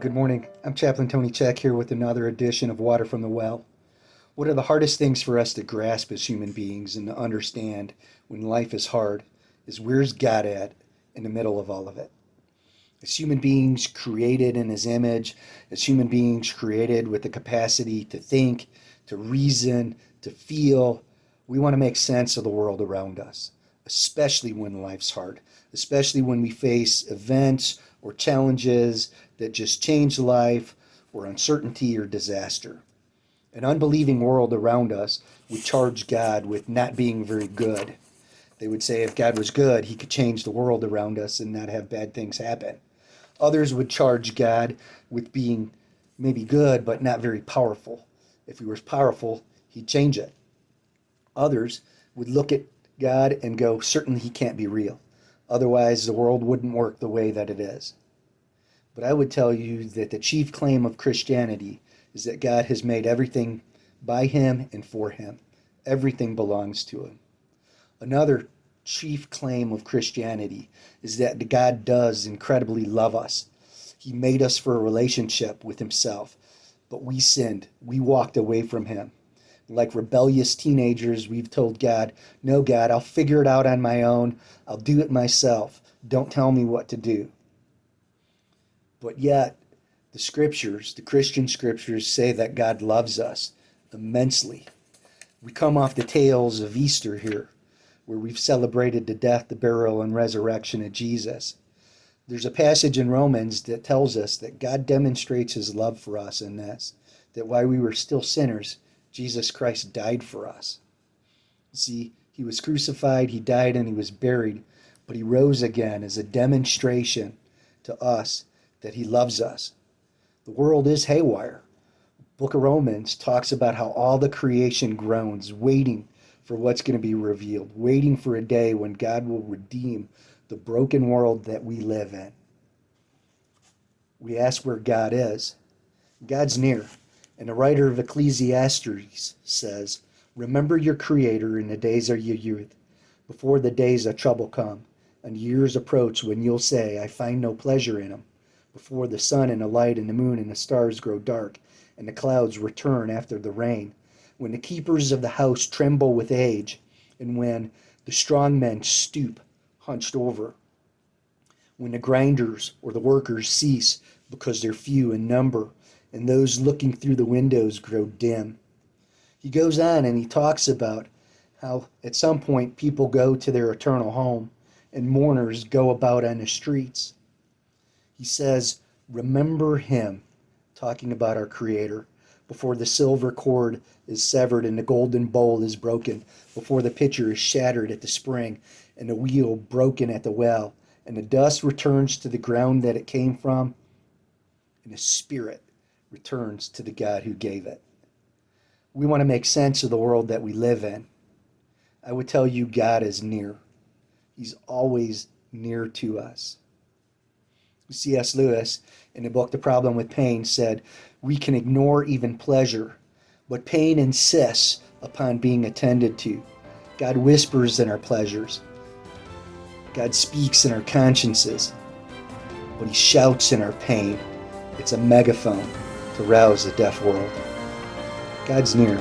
Good morning. I'm Chaplain Tony Cech here with another edition of Water from the Well. One of the hardest things for us to grasp as human beings and to understand when life is hard is where's God at in the middle of all of it. As human beings created in His image, as human beings created with the capacity to think, to reason, to feel, we want to make sense of the world around us, especially when life's hard, especially when we face events or challenges that just change life, or uncertainty or disaster. An unbelieving world around us would charge God with not being very good. They would say if God was good, He could change the world around us and not have bad things happen. Others would charge God with being maybe good, but not very powerful. If He was powerful, He'd change it. Others would look at God and go, certainly He can't be real. Otherwise, the world wouldn't work the way that it is. But I would tell you that the chief claim of Christianity is that God has made everything by Him and for Him. Everything belongs to Him. Another chief claim of Christianity is that God does incredibly love us. He made us for a relationship with Himself, but we sinned. We walked away from Him. Like rebellious teenagers, we've told God, no, God, I'll figure it out on my own. I'll do it myself. Don't tell me what to do. But yet, the scriptures, the Christian scriptures, say that God loves us immensely. We come off the tails of Easter here, where we've celebrated the death, the burial, and resurrection of Jesus. There's a passage in Romans that tells us that God demonstrates His love for us in this, that while we were still sinners, Jesus Christ died for us. See, He was crucified, He died, and He was buried, but He rose again as a demonstration to us that He loves us. The world is haywire. The book of Romans talks about how all the creation groans, waiting for what's going to be revealed, waiting for a day when God will redeem the broken world that we live in. We ask where God is. God's near. And the writer of Ecclesiastes says, remember your Creator in the days of your youth, before the days of trouble come, and years approach when you'll say, I find no pleasure in Him. Before the sun and the light and the moon and the stars grow dark, and the clouds return after the rain, when the keepers of the house tremble with age, and when the strong men stoop, hunched over, when the grinders or the workers cease because they're few in number, and those looking through the windows grow dim. He goes on and he talks about how at some point people go to their eternal home, and mourners go about on the streets. He says, remember Him, talking about our Creator, before the silver cord is severed and the golden bowl is broken, before the pitcher is shattered at the spring and the wheel broken at the well, and the dust returns to the ground that it came from, and the spirit returns to the God who gave it. We want to make sense of the world that we live in. I would tell you God is near. He's always near to us. C.S. Lewis, in the book The Problem with Pain, said, we can ignore even pleasure, but pain insists upon being attended to. God whispers in our pleasures. God speaks in our consciences, but He shouts in our pain. It's a megaphone to rouse a deaf world. God's near.